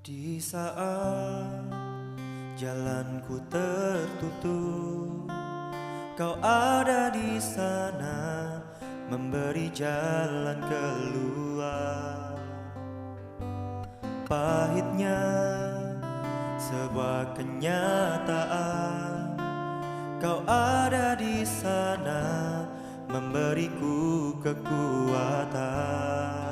Di saat jalanku tertutup, Kau ada di sana memberi jalan keluar. Pahitnya sebuah kenyataan, Kau ada di sana memberiku kekuatan.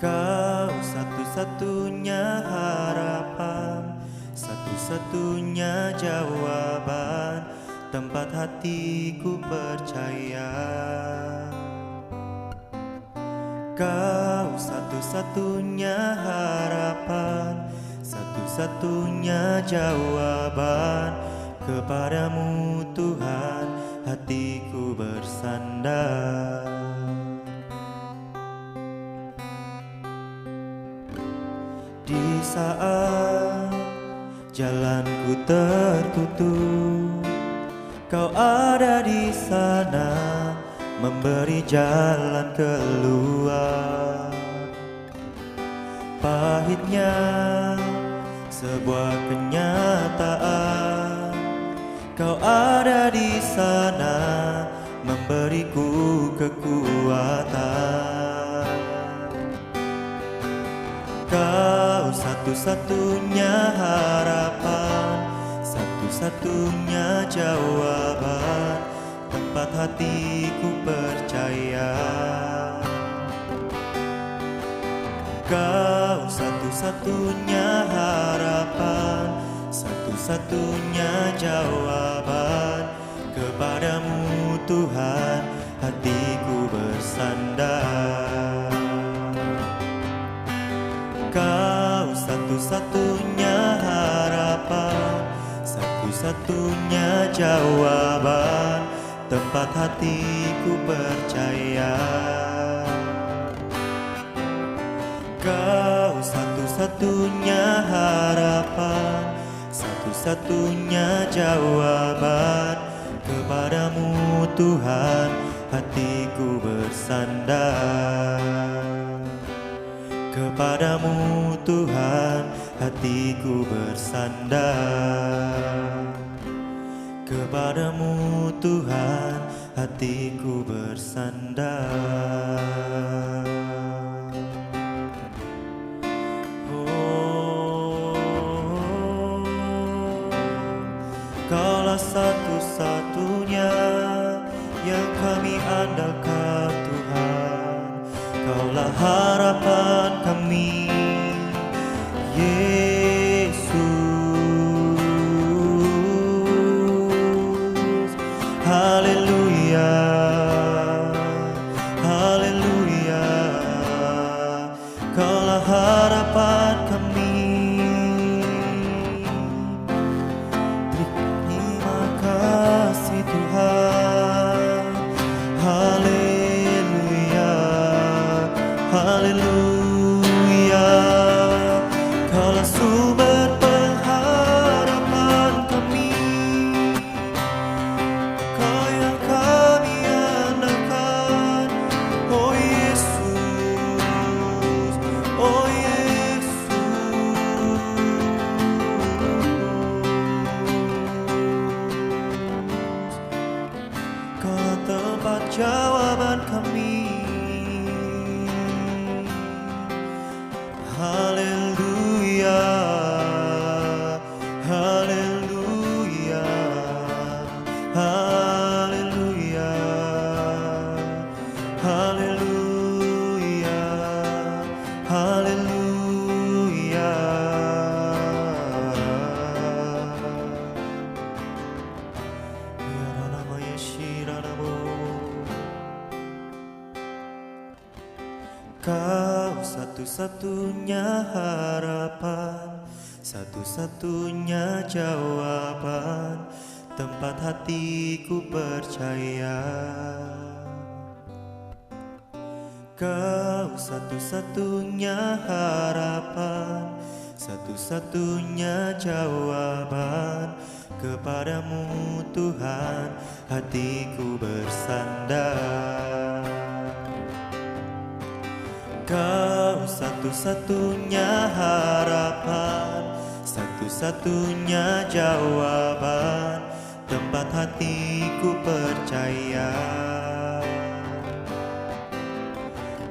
Kau satu-satunya harapan, satu-satunya jawaban, tempat hatiku percaya. Kau satu-satunya harapan, satu-satunya jawaban, kepadamu Tuhan hatiku bersandar. Di saat jalanku tertutup, Kau ada di sana memberi jalan keluar. Pahitnya sebuah kenyataan, Kau ada di sana memberiku kekuatan. Kau satu-satunya harapan, satu-satunya jawaban, tempat hatiku percaya. Kau satu-satunya harapan, satu-satunya jawaban, kepadamu Tuhan hatiku bersandar. Kau satu-satunya harapan, satu-satunya jawaban, tempat hatiku percaya. Kau satu-satunya harapan, satu-satunya jawaban, kepadamu Tuhan hatiku bersandar. Kepadamu Tuhan hatiku bersandar. Kepadamu Tuhan hatiku bersandar. Oh, Kaulah satu-satunya yang kami andalkan Tuhan. Kaulah harapan kami, Yesus. Haleluya, haleluya. Kaulah harapan kami. Terima kasih Tuhan. Haleluya, haleluya. Kaulah sumber pengharapan kami, Kau yang kami andalkan, oh Yesus, oh Yesus. Kaulah tempat jawaban kami. Haleluya, haleluya, haleluya, haleluya, haleluya. Ya nama Yeshiranamu. Kau satu-satunya harapan, satu-satunya jawaban, tempat hatiku percaya. Kau satu-satunya harapan, satu-satunya jawaban, kepadamu Tuhan hatiku bersandar. Kau satu-satunya harapan, satu-satunya jawaban, tempat hatiku percaya.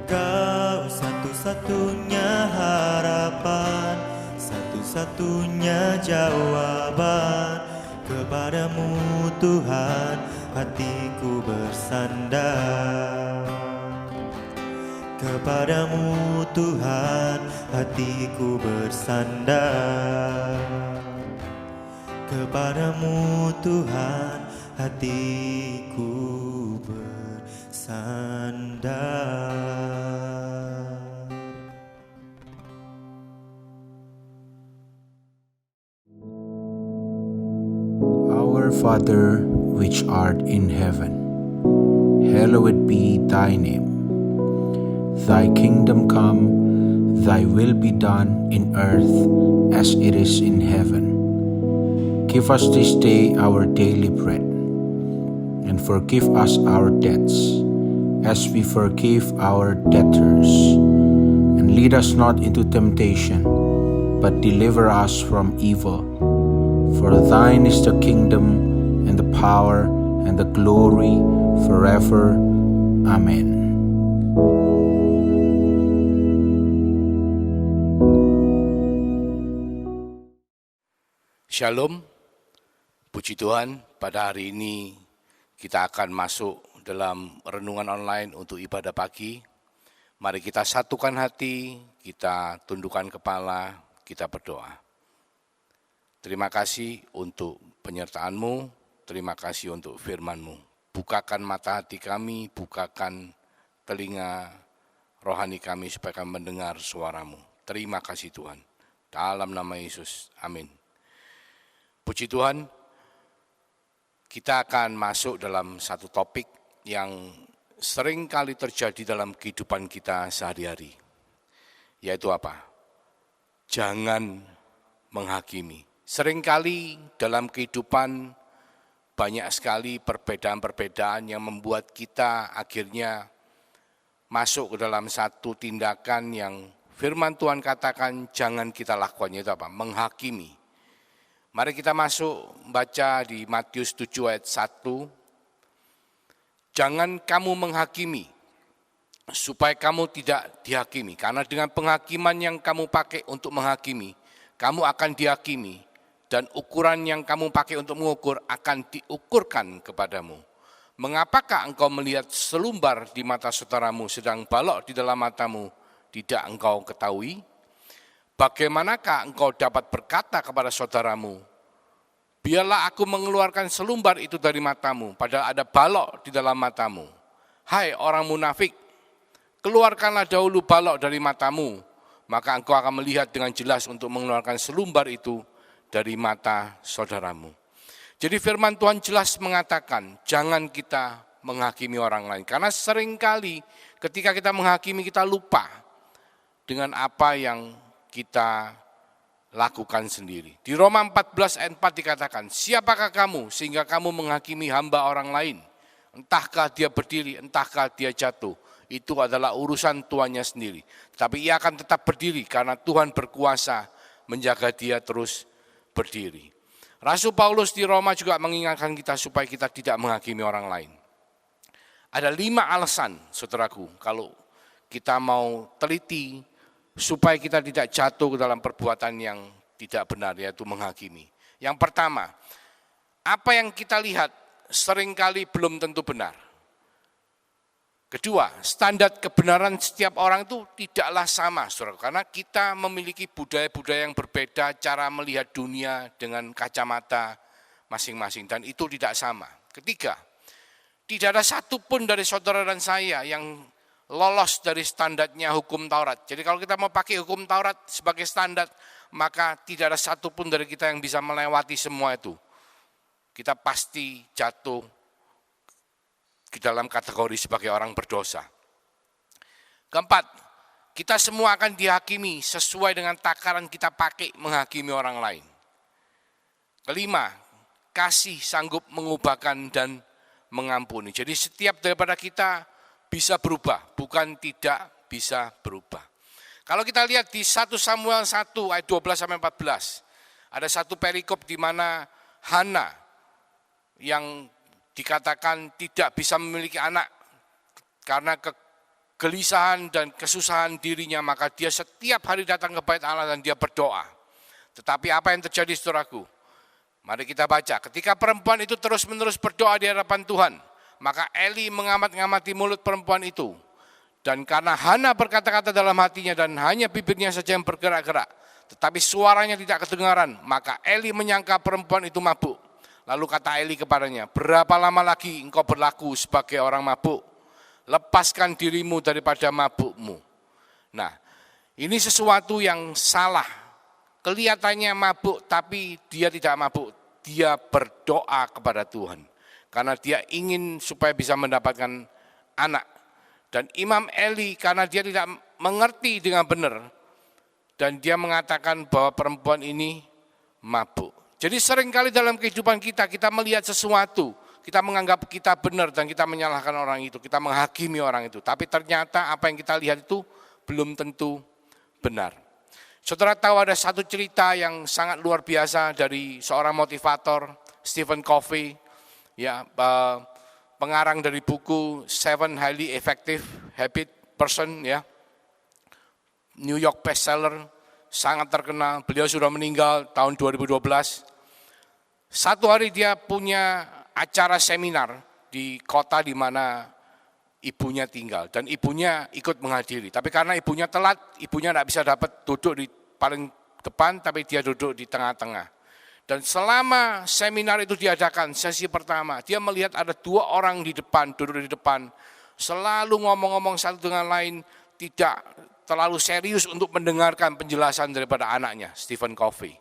Kau satu-satunya harapan, satu-satunya jawaban, kepadamu Tuhan hatiku bersandar. Kepadamu Tuhan hatiku bersandar. Kepadamu Tuhan hatiku bersandar. Our Father, which art in heaven, hallowed be thy name. Thy kingdom come, thy will be done in earth as it is in heaven. Give us this day our daily bread, and forgive us our debts, as we forgive our debtors. And lead us not into temptation, but deliver us from evil. For thine is the kingdom, and the power, and the glory, forever. Amen. Shalom, puji Tuhan, pada hari ini kita akan masuk dalam renungan online untuk ibadah pagi. Mari kita satukan hati, kita tundukkan kepala, kita berdoa. Terima kasih untuk penyertaan-Mu, terima kasih untuk firman-Mu. Bukakan mata hati kami, bukakan telinga rohani kami supaya kami mendengar suara-Mu. Terima kasih Tuhan, dalam nama Yesus, amin. Puji Tuhan, kita akan masuk dalam satu topik yang sering kali terjadi dalam kehidupan kita sehari-hari. Yaitu apa? Jangan menghakimi. Seringkali dalam kehidupan banyak sekali perbedaan-perbedaan yang membuat kita akhirnya masuk ke dalam satu tindakan yang firman Tuhan katakan jangan kita lakukan, yaitu apa? Menghakimi. Mari kita masuk baca di Matius 7 ayat 1. Jangan kamu menghakimi, supaya kamu tidak dihakimi. Karena dengan penghakiman yang kamu pakai untuk menghakimi, kamu akan dihakimi. Dan ukuran yang kamu pakai untuk mengukur akan diukurkan kepadamu. Mengapakah engkau melihat selumbar di mata saudaramu, sedang balok di dalam matamu tidak engkau ketahui? Bagaimanakah engkau dapat berkata kepada saudaramu, biarlah aku mengeluarkan selumbar itu dari matamu, padahal ada balok di dalam matamu. Hai orang munafik, keluarkanlah dahulu balok dari matamu, maka engkau akan melihat dengan jelas untuk mengeluarkan selumbar itu dari mata saudaramu. Jadi firman Tuhan jelas mengatakan, jangan kita menghakimi orang lain. Karena seringkali ketika kita menghakimi, kita lupa dengan apa yang kita lakukan sendiri. Di Roma 14 ayat 4 dikatakan, siapakah kamu sehingga kamu menghakimi hamba orang lain? Entahkah dia berdiri, entahkah dia jatuh. Itu adalah urusan tuannya sendiri. Tapi ia akan tetap berdiri karena Tuhan berkuasa menjaga dia terus berdiri. Rasul Paulus di Roma juga mengingatkan kita supaya kita tidak menghakimi orang lain. Ada 5 alasan, saudaraku, kalau kita mau teliti supaya kita tidak jatuh ke dalam perbuatan yang tidak benar, yaitu menghakimi. Yang pertama, apa yang kita lihat seringkali belum tentu benar. Kedua, standar kebenaran setiap orang itu tidaklah sama, saudara, karena kita memiliki budaya-budaya yang berbeda, cara melihat dunia dengan kacamata masing-masing, dan itu tidak sama. Ketiga, tidak ada satupun dari saudara dan saya yang lolos dari standarnya hukum Taurat. Jadi kalau kita mau pakai hukum Taurat sebagai standar, maka tidak ada satupun dari kita yang bisa melewati semua itu. Kita pasti jatuh di dalam kategori sebagai orang berdosa. Keempat, kita semua akan dihakimi sesuai dengan takaran kita pakai menghakimi orang lain. Kelima, kasih sanggup mengubahkan dan mengampuni. Jadi setiap daripada kita bisa berubah, bukan tidak bisa berubah. Kalau kita lihat di 1 Samuel 1 ayat 12-14, ada satu perikop di mana Hana yang dikatakan tidak bisa memiliki anak karena kegelisahan dan kesusahan dirinya, maka dia setiap hari datang ke bait Allah dan dia berdoa. Tetapi apa yang terjadi, saudaraku? Mari kita baca. Ketika perempuan itu terus-menerus berdoa di hadapan Tuhan, maka Eli mengamat-ngamati mulut perempuan itu. Dan karena Hana berkata-kata dalam hatinya dan hanya bibirnya saja yang bergerak-gerak, tetapi suaranya tidak kedengaran, maka Eli menyangka perempuan itu mabuk. Lalu kata Eli kepadanya, berapa lama lagi engkau berlaku sebagai orang mabuk? Lepaskan dirimu daripada mabukmu. Nah, ini sesuatu yang salah. Kelihatannya mabuk, tapi dia tidak mabuk. Dia berdoa kepada Tuhan. Karena dia ingin supaya bisa mendapatkan anak. Dan Imam Eli karena dia tidak mengerti dengan benar, dan dia mengatakan bahwa perempuan ini mabuk. Jadi seringkali dalam kehidupan kita melihat sesuatu, kita menganggap kita benar dan kita menyalahkan orang itu, kita menghakimi orang itu. Tapi ternyata apa yang kita lihat itu belum tentu benar. Saudara tahu ada satu cerita yang sangat luar biasa dari seorang motivator, Stephen Covey, ya, pengarang dari buku 7 Highly Effective Habit Person, ya, New York bestseller, sangat terkenal. Beliau sudah meninggal tahun 2012. Satu hari dia punya acara seminar di kota di mana ibunya tinggal, dan ibunya ikut menghadiri. Tapi karena ibunya telat, ibunya tidak bisa dapat duduk di paling depan, tapi dia duduk di tengah-tengah. Dan selama seminar itu diadakan, sesi pertama, dia melihat ada 2 orang di depan, duduk di depan, selalu ngomong-ngomong satu dengan lain, tidak terlalu serius untuk mendengarkan penjelasan daripada anaknya, Stephen Covey.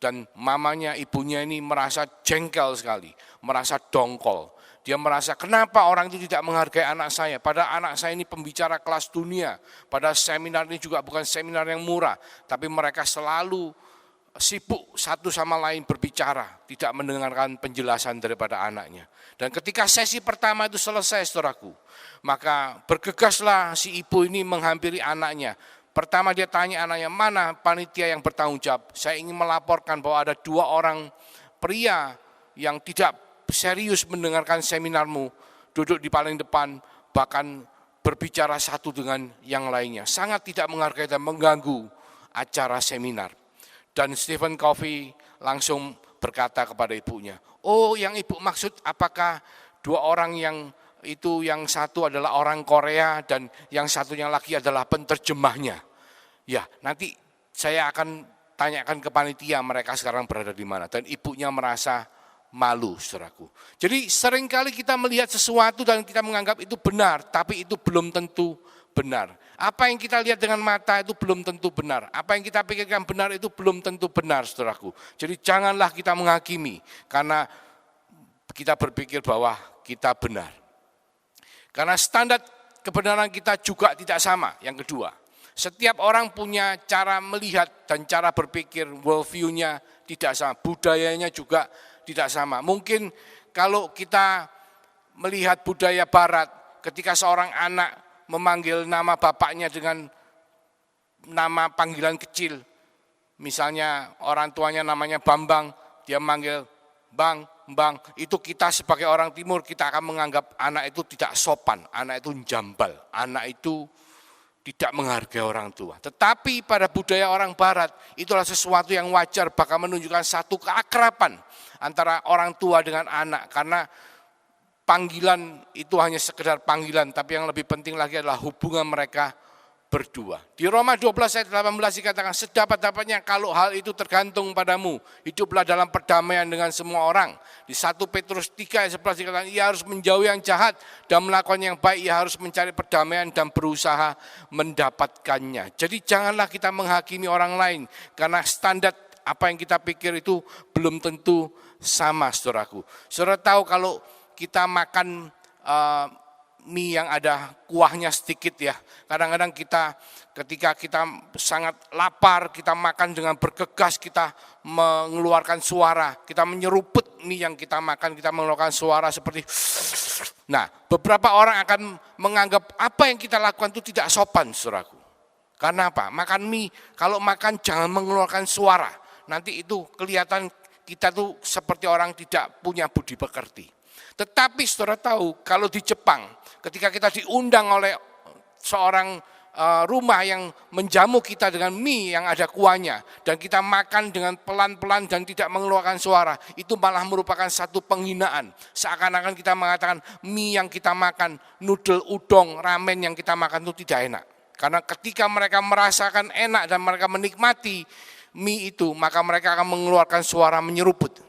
Dan mamanya, ibunya ini merasa jengkel sekali, merasa dongkol. Dia merasa kenapa orang itu tidak menghargai anak saya, padahal anak saya ini pembicara kelas dunia, padahal seminar ini juga bukan seminar yang murah, tapi mereka selalu sibuk satu sama lain berbicara, tidak mendengarkan penjelasan daripada anaknya. Dan ketika sesi pertama itu selesai, saudaraku, maka bergegaslah si ibu ini menghampiri anaknya. Pertama dia tanya anaknya, mana panitia yang bertanggung jawab? Saya ingin melaporkan bahwa ada 2 orang pria yang tidak serius mendengarkan seminarmu, duduk di paling depan, bahkan berbicara satu dengan yang lainnya. Sangat tidak menghargai dan mengganggu acara seminar. Dan Stephen Covey langsung berkata kepada ibunya, oh yang ibu maksud apakah 2 orang yang itu, yang satu adalah orang Korea dan yang satunya lagi adalah penterjemahnya. Ya, nanti saya akan tanyakan ke panitia mereka sekarang berada di mana. Dan ibunya merasa malu, saudaraku. Jadi seringkali kita melihat sesuatu dan kita menganggap itu benar, tapi itu belum tentu benar. Apa yang kita lihat dengan mata itu belum tentu benar. Apa yang kita pikirkan benar itu belum tentu benar, saudaraku. Jadi janganlah kita menghakimi karena kita berpikir bahwa kita benar. Karena standar kebenaran kita juga tidak sama. Yang kedua, setiap orang punya cara melihat dan cara berpikir, worldview-nya tidak sama, budayanya juga tidak sama. Mungkin kalau kita melihat budaya barat, ketika seorang anak memanggil nama bapaknya dengan nama panggilan kecil, misalnya orang tuanya namanya Bambang, dia manggil Bang, itu kita sebagai orang timur kita akan menganggap anak itu tidak sopan, anak itu jambal, anak itu tidak menghargai orang tua. Tetapi pada budaya orang barat itulah sesuatu yang wajar, bahkan menunjukkan satu keakraban antara orang tua dengan anak, karena panggilan itu hanya sekedar panggilan, tapi yang lebih penting lagi adalah hubungan mereka berdua. Di Roma 12 ayat 18 dikatakan, sedapat-dapatnya kalau hal itu tergantung padamu, hiduplah dalam perdamaian dengan semua orang. Di 1 Petrus 3 ayat 11 dikatakan, ia harus menjauhi yang jahat dan melakukan yang baik, ia harus mencari perdamaian dan berusaha mendapatkannya. Jadi janganlah kita menghakimi orang lain, karena standar apa yang kita pikir itu belum tentu sama, saudaraku. Saudara tahu kalau kita makan mie yang ada kuahnya sedikit ya. Kadang-kadang kita ketika kita sangat lapar, kita makan dengan bergegas, kita mengeluarkan suara, kita menyeruput mie yang kita makan, kita mengeluarkan suara seperti Nah, beberapa orang akan menganggap apa yang kita lakukan itu tidak sopan, saudaraku. Karena apa? Makan mie, kalau makan jangan mengeluarkan suara. Nanti itu kelihatan kita tuh seperti orang tidak punya budi pekerti. Tetapi saudara tahu, kalau di Jepang, ketika kita diundang oleh seorang rumah yang menjamu kita dengan mie yang ada kuahnya, dan kita makan dengan pelan-pelan dan tidak mengeluarkan suara, itu malah merupakan satu penghinaan. Seakan-akan kita mengatakan mie yang kita makan, noodle, udang, ramen yang kita makan itu tidak enak. Karena ketika mereka merasakan enak dan mereka menikmati mie itu, maka mereka akan mengeluarkan suara menyeruput.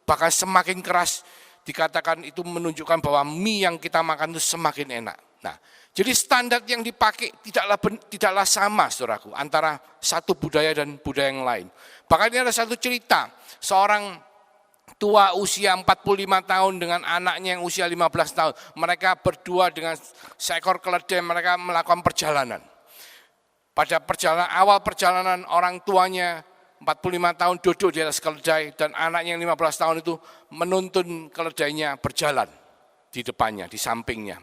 Bahkan semakin keras, dikatakan itu menunjukkan bahwa mie yang kita makan itu semakin enak. Nah, jadi standar yang dipakai tidaklah sama, saudaraku, antara satu budaya dan budaya yang lain. Bahkan ini ada satu cerita, seorang tua usia 45 tahun dengan anaknya yang usia 15 tahun. Mereka berdua dengan seekor keledai, mereka melakukan perjalanan. Pada awal perjalanan orang tuanya 45 tahun duduk di atas keledai dan anaknya yang 15 tahun itu menuntun keledainya berjalan di depannya, di sampingnya.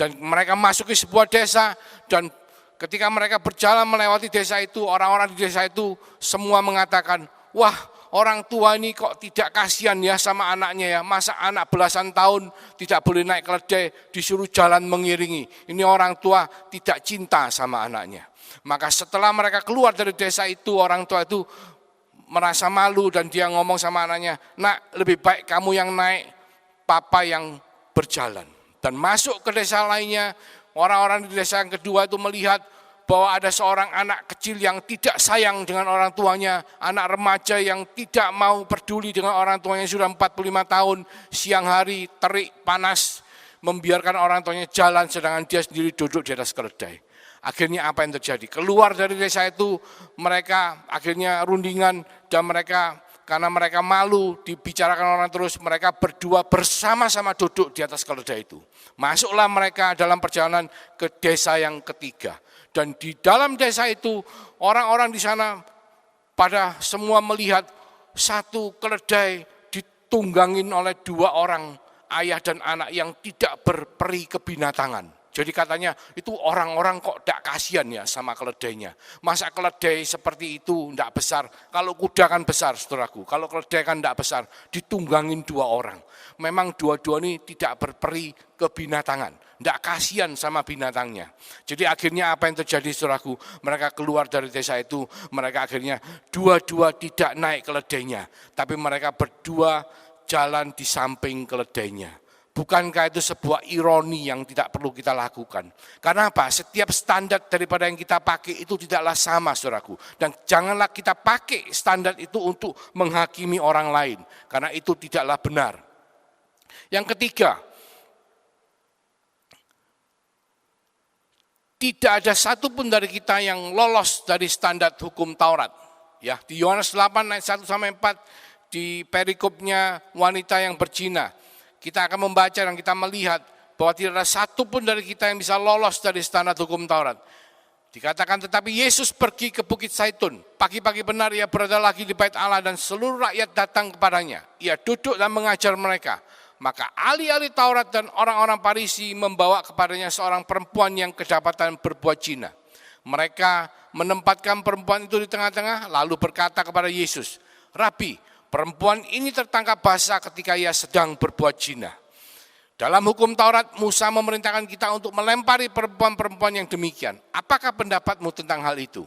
Dan mereka masuk ke sebuah desa dan ketika mereka berjalan melewati desa itu, orang-orang di desa itu semua mengatakan, wah, orang tua ini kok tidak kasihan ya sama anaknya ya. Masa anak belasan tahun tidak boleh naik keledai, disuruh jalan mengiringi. Ini orang tua tidak cinta sama anaknya. Maka setelah mereka keluar dari desa itu, orang tua itu merasa malu dan dia ngomong sama anaknya, nak, lebih baik kamu yang naik, papa yang berjalan. Dan masuk ke desa lainnya, orang-orang di desa yang kedua itu melihat bahwa ada seorang anak kecil yang tidak sayang dengan orang tuanya, anak remaja yang tidak mau peduli dengan orang tuanya sudah 45 tahun, siang hari terik panas, membiarkan orang tuanya jalan sedangkan dia sendiri duduk di atas keledai. Akhirnya apa yang terjadi? Keluar dari desa itu mereka akhirnya rundingan dan mereka karena mereka malu dibicarakan orang terus, mereka berdua bersama-sama duduk di atas keledai itu. Masuklah mereka dalam perjalanan ke desa yang ketiga. Dan di dalam desa itu orang-orang di sana pada semua melihat satu keledai ditunggangin oleh dua orang ayah dan anak yang tidak berperi kebinatangan. Jadi katanya itu orang-orang kok tidak kasihan ya sama keledainya. Masa keledai seperti itu tidak besar, kalau kuda kan besar saudaraku, kalau keledai kan tidak besar, ditunggangin dua orang. Memang dua-dua ini tidak berperi kebinatangan, tidak kasihan sama binatangnya. Jadi akhirnya apa yang terjadi saudaraku, mereka keluar dari desa itu, mereka akhirnya dua-dua tidak naik keledainya, tapi mereka berdua jalan di samping keledainya. Bukankah itu sebuah ironi yang tidak perlu kita lakukan? Karena apa? Setiap standar daripada yang kita pakai itu tidaklah sama, saudaraku. Dan janganlah kita pakai standar itu untuk menghakimi orang lain. Karena itu tidaklah benar. Yang ketiga, tidak ada satupun dari kita yang lolos dari standar hukum Taurat. Ya, di Yohanes 8 ayat 1-4 di perikopnya wanita yang berzina. Kita akan membaca dan kita melihat bahwa tidak ada satu pun dari kita yang bisa lolos dari standar hukum Taurat. Dikatakan tetapi Yesus pergi ke Bukit Zaitun. Pagi-pagi benar ia berada lagi di bait Allah dan seluruh rakyat datang kepadanya. Ia duduk dan mengajar mereka. Maka ahli-ahli Taurat dan orang-orang Farisi membawa kepadanya seorang perempuan yang kedapatan berbuat zina. Mereka menempatkan perempuan itu di tengah-tengah lalu berkata kepada Yesus, Rabi, perempuan ini tertangkap basah ketika ia sedang berbuat zina. Dalam hukum Taurat, Musa memerintahkan kita untuk melempari perempuan-perempuan yang demikian. Apakah pendapatmu tentang hal itu?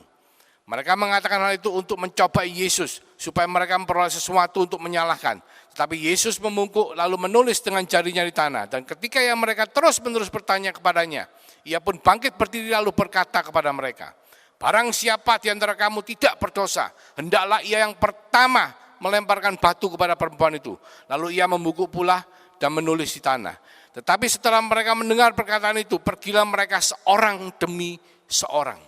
Mereka mengatakan hal itu untuk mencobai Yesus, supaya mereka memperoleh sesuatu untuk menyalahkan. Tetapi Yesus membungkuk lalu menulis dengan jarinya di tanah. Dan ketika yang mereka terus-menerus bertanya kepadanya, ia pun bangkit berdiri lalu berkata kepada mereka, barang siapa di antara kamu tidak berdosa, hendaklah ia yang pertama melemparkan batu kepada perempuan itu. Lalu ia membungkuk pula dan menulis di tanah. Tetapi setelah mereka mendengar perkataan itu, pergilah mereka seorang demi seorang.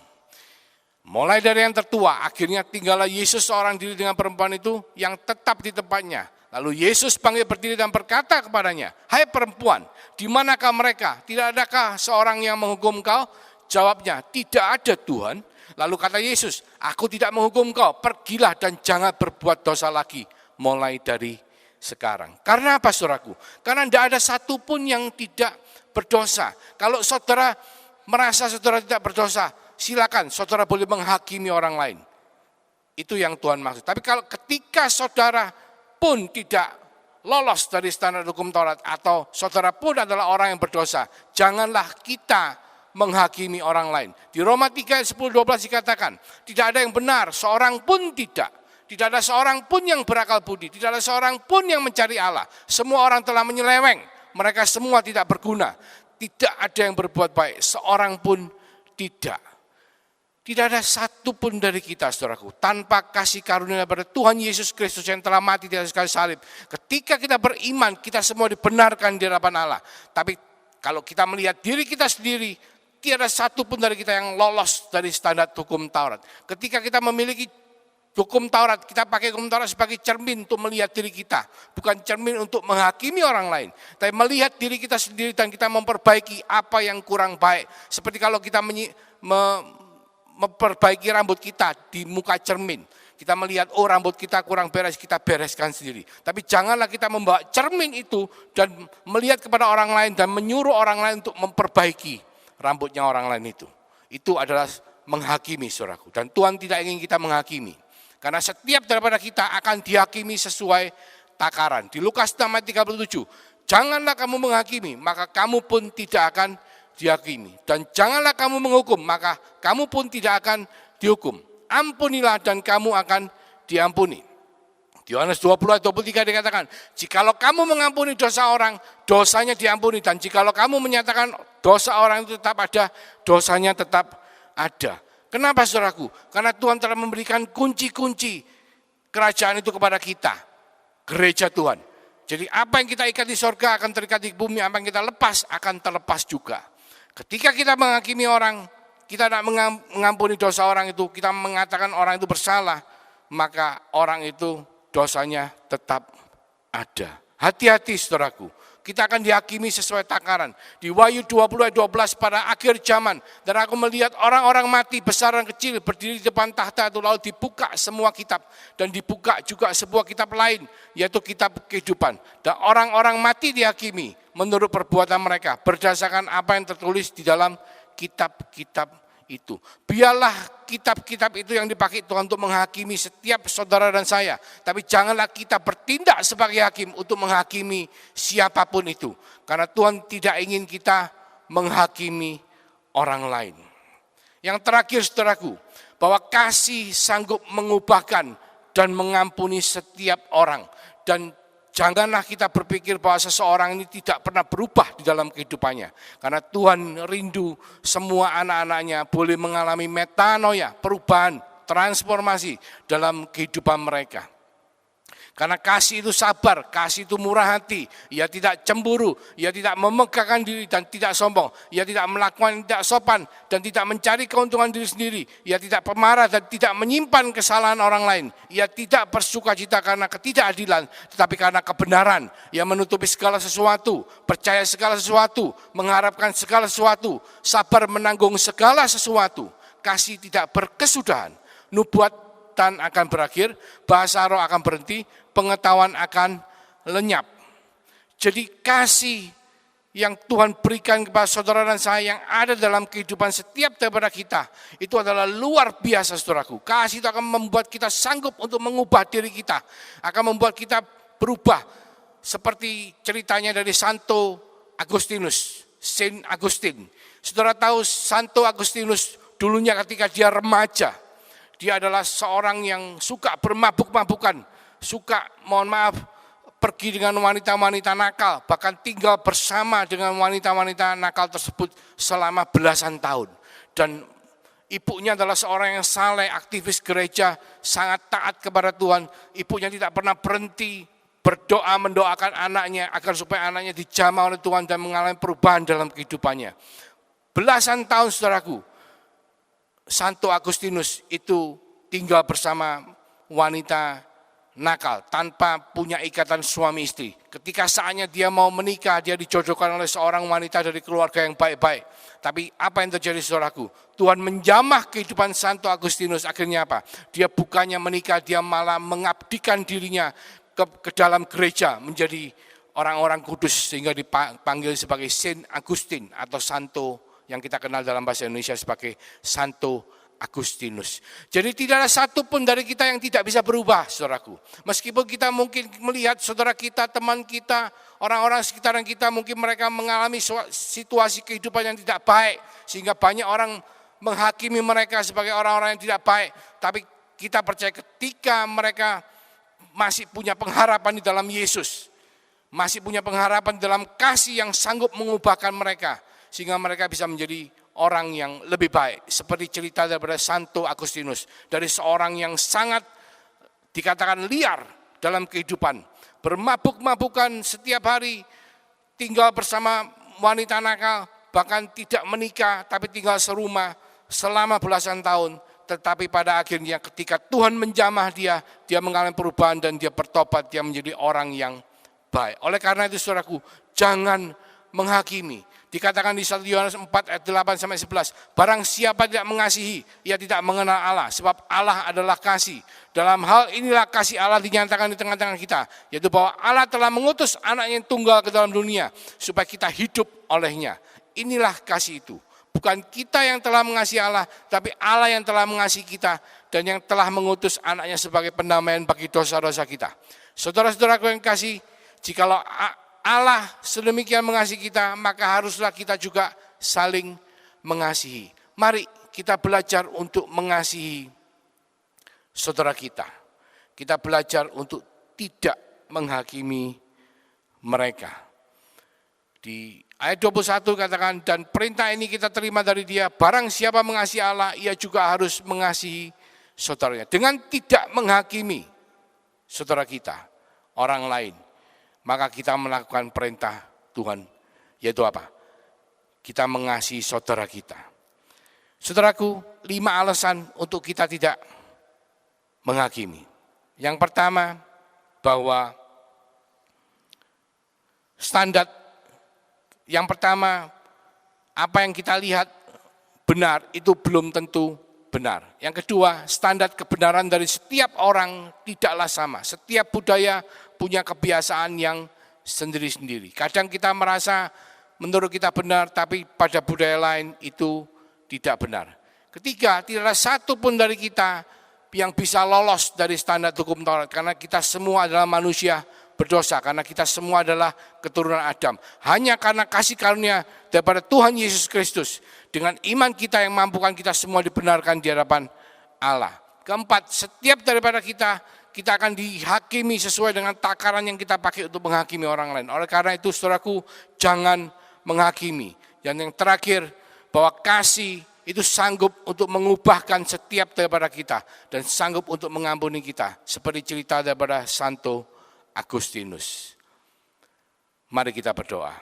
Mulai dari yang tertua, akhirnya tinggallah Yesus seorang diri dengan perempuan itu yang tetap di tempatnya. Lalu Yesus panggil berdiri dan berkata kepadanya, hai perempuan, di manakah mereka? Tidak adakah seorang yang menghukum kau? Jawabnya, tidak ada Tuhan. Lalu kata Yesus, aku tidak menghukum kau, pergilah dan jangan berbuat dosa lagi mulai dari sekarang. Karena apa saudaraku? Karena tidak ada satupun yang tidak berdosa. Kalau saudara merasa saudara tidak berdosa, silakan saudara boleh menghakimi orang lain. Itu yang Tuhan maksud. Tapi kalau ketika saudara pun tidak lolos dari standar hukum Taurat atau saudara pun adalah orang yang berdosa, janganlah kita menghakimi orang lain. Di Roma 3, 10, 12 dikatakan, tidak ada yang benar, seorang pun tidak. Tidak ada seorang pun yang berakal budi, tidak ada seorang pun yang mencari Allah. Semua orang telah menyeleweng, mereka semua tidak berguna. Tidak ada yang berbuat baik, seorang pun tidak. Tidak ada satu pun dari kita, saudaraku, tanpa kasih karunia daripada Tuhan Yesus Kristus yang telah mati di atas kayu salib. Ketika kita beriman, kita semua dibenarkan di hadapan Allah. Tapi kalau kita melihat diri kita sendiri, tidak ada satu pun dari kita yang lolos dari standar hukum Taurat. Ketika kita memiliki hukum Taurat, kita pakai hukum Taurat sebagai cermin untuk melihat diri kita. Bukan cermin untuk menghakimi orang lain. Tapi melihat diri kita sendiri dan kita memperbaiki apa yang kurang baik. Seperti kalau kita memperbaiki rambut kita di muka cermin. Kita melihat, oh rambut kita kurang beres, kita bereskan sendiri. Tapi janganlah kita membawa cermin itu dan melihat kepada orang lain dan menyuruh orang lain untuk memperbaiki rambutnya orang lain itu. Itu adalah menghakimi, saudaraku. Dan Tuhan tidak ingin kita menghakimi. Karena setiap daripada kita akan dihakimi sesuai takaran. Di Lukas 6 ayat 37, janganlah kamu menghakimi, maka kamu pun tidak akan dihakimi. Dan janganlah kamu menghukum, maka kamu pun tidak akan dihukum. Ampunilah dan kamu akan diampuni. Di Yohanes 20 ayat 23 dikatakan, jikalau kamu mengampuni dosa orang, dosanya diampuni. Dan jikalau kamu menyatakan dosa orang itu tetap ada, dosanya tetap ada. Kenapa saudaraku? Karena Tuhan telah memberikan kunci-kunci kerajaan itu kepada kita, gereja Tuhan. Jadi apa yang kita ikat di sorga akan terikat di bumi, apa yang kita lepas akan terlepas juga. Ketika kita menghakimi orang, kita tidak mengampuni dosa orang itu, kita mengatakan orang itu bersalah, maka orang itu dosanya tetap ada. Hati-hati saudaraku, kita akan dihakimi sesuai takaran. Di Wahyu 20 ayat 12 pada akhir zaman, dan aku melihat orang-orang mati besar dan kecil berdiri di depan tahta itu, lalu dibuka semua kitab, dan dibuka juga sebuah kitab lain, yaitu kitab kehidupan. Dan orang-orang mati dihakimi menurut perbuatan mereka, berdasarkan apa yang tertulis di dalam kitab-kitab itu. Biarlah kitab-kitab itu yang dipakai Tuhan untuk menghakimi setiap saudara dan saya. Tapi janganlah kita bertindak sebagai hakim untuk menghakimi siapapun itu. Karena Tuhan tidak ingin kita menghakimi orang lain. Yang terakhir saudaraku, bahwa kasih sanggup mengubahkan dan mengampuni setiap orang. Dan janganlah kita berpikir bahwa seseorang ini tidak pernah berubah di dalam kehidupannya. Karena Tuhan rindu semua anak-anaknya boleh mengalami metanoia, perubahan, transformasi dalam kehidupan mereka. Karena kasih itu sabar, kasih itu murah hati, ia tidak cemburu, ia tidak memegahkan diri dan tidak sombong, ia tidak melakukan yang tidak sopan dan tidak mencari keuntungan diri sendiri, ia tidak pemarah dan tidak menyimpan kesalahan orang lain, ia tidak bersukacita karena ketidakadilan, tetapi karena kebenaran, ia menutupi segala sesuatu, percaya segala sesuatu, mengharapkan segala sesuatu, sabar menanggung segala sesuatu, kasih tidak berkesudahan, nubuatan akan berakhir, bahasa roh akan berhenti, pengetahuan akan lenyap. Jadi kasih yang Tuhan berikan kepada saudara dan saya yang ada dalam kehidupan setiap daripada kita, itu adalah luar biasa saudaraku. Kasih itu akan membuat kita sanggup untuk mengubah diri kita, akan membuat kita berubah. Seperti ceritanya dari Santo Agustinus, Saint Augustine. Saudara tahu Santo Agustinus dulunya ketika dia remaja, dia adalah seorang yang suka bermabuk-mabukan, suka, pergi dengan wanita-wanita nakal, bahkan tinggal bersama dengan wanita-wanita nakal tersebut selama belasan tahun. Dan ibunya adalah seorang yang saleh, aktivis gereja, sangat taat kepada Tuhan. Ibunya tidak pernah berhenti berdoa, mendoakan anaknya agar supaya anaknya dijamah oleh Tuhan dan mengalami perubahan dalam kehidupannya. Belasan tahun saudaraku, Santo Agustinus itu tinggal bersama wanita nakal, tanpa punya ikatan suami istri. Ketika saatnya dia mau menikah, dia dijodohkan oleh seorang wanita dari keluarga yang baik-baik. Tapi apa yang terjadi saudaraku? Tuhan menjamah kehidupan Santo Agustinus. Akhirnya apa? Dia bukannya menikah, dia malah mengabdikan dirinya ke dalam gereja menjadi orang-orang kudus sehingga dipanggil sebagai Saint Agustin atau Santo yang kita kenal dalam bahasa Indonesia sebagai Santo Agustinus. Jadi tidak ada satu pun dari kita yang tidak bisa berubah, saudaraku. Meskipun kita mungkin melihat saudara kita, teman kita, orang-orang sekitaran kita mungkin mereka mengalami situasi kehidupan yang tidak baik sehingga banyak orang menghakimi mereka sebagai orang-orang yang tidak baik. Tapi kita percaya ketika mereka masih punya pengharapan di dalam Yesus, masih punya pengharapan dalam kasih yang sanggup mengubahkan mereka sehingga mereka bisa menjadi orang yang lebih baik. Seperti cerita daripada Santo Agustinus, dari seorang yang sangat dikatakan liar dalam kehidupan, bermabuk-mabukan setiap hari, tinggal bersama wanita nakal, bahkan tidak menikah tapi tinggal serumah selama belasan tahun. Tetapi pada akhirnya ketika Tuhan menjamah dia mengalami perubahan dan dia bertobat, dia menjadi orang yang baik. Oleh karena itu saudaraku, jangan menghakimi. Dikatakan di 1 Yohanes 4 ayat 8 sampai 11, barang siapa tidak mengasihi, ia tidak mengenal Allah, sebab Allah adalah kasih. Dalam hal inilah kasih Allah dinyatakan di tengah-tengah kita, yaitu bahwa Allah telah mengutus anaknya yang tunggal ke dalam dunia, supaya kita hidup olehnya. Inilah kasih itu. Bukan kita yang telah mengasihi Allah, tapi Allah yang telah mengasihi kita, dan yang telah mengutus anaknya sebagai pendamaian bagi dosa-dosa kita. Saudara-saudaraku yang kasih, jikalau Allah sedemikian mengasihi kita, maka haruslah kita juga saling mengasihi. Mari kita belajar untuk mengasihi saudara kita. Kita belajar untuk tidak menghakimi mereka. Di ayat 21 katakan, dan perintah ini kita terima dari dia, barang siapa mengasihi Allah, ia juga harus mengasihi saudaranya. Dengan tidak menghakimi saudara kita, orang lain, maka kita melakukan perintah Tuhan, yaitu apa? Kita mengasihi saudara kita. Saudaraku, 5 alasan untuk kita tidak menghakimi. Yang pertama, bahwa standar yang pertama, apa yang kita lihat benar itu belum tentu benar. Yang kedua, standar kebenaran dari setiap orang tidaklah sama. Setiap budaya punya kebiasaan yang sendiri-sendiri. Kadang kita merasa menurut kita benar, tapi pada budaya lain itu tidak benar. Ketiga, tidak ada satu pun dari kita yang bisa lolos dari standar hukum Taurat, karena kita semua adalah manusia berdosa, karena kita semua adalah keturunan Adam. Hanya karena kasih karunia daripada Tuhan Yesus Kristus, dengan iman kita yang mampukan kita semua dibenarkan di hadapan Allah. Keempat, setiap daripada kita akan dihakimi sesuai dengan takaran yang kita pakai untuk menghakimi orang lain. Oleh karena itu, saudaraku, jangan menghakimi. Dan yang terakhir, bahwa kasih itu sanggup untuk mengubahkan setiap daripada kita dan sanggup untuk mengampuni kita, seperti cerita daripada Santo Agustinus. Mari kita berdoa.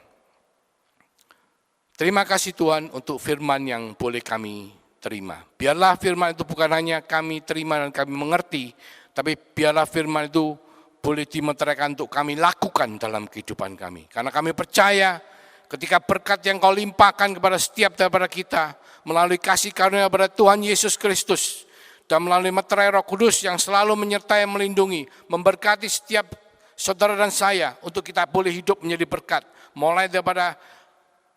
Terima kasih Tuhan untuk firman yang boleh kami terima. Biarlah firman itu bukan hanya kami terima dan kami mengerti, tapi biarlah firman itu boleh dimeteraikan untuk kami lakukan dalam kehidupan kami. Karena kami percaya ketika berkat yang Kau limpahkan kepada setiap daripada kita, melalui kasih karunia kepada Tuhan Yesus Kristus, dan melalui meterai Roh Kudus yang selalu menyertai, melindungi, memberkati setiap saudara dan saya, untuk kita boleh hidup menjadi berkat. Mulai daripada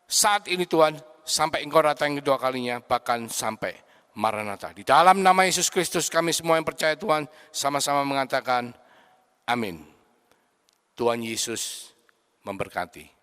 saat ini Tuhan, sampai Engkau datang yang kedua kalinya, bahkan sampai Maranatha. Di dalam nama Yesus Kristus kami semua yang percaya Tuhan, sama-sama mengatakan amin. Tuhan Yesus memberkati.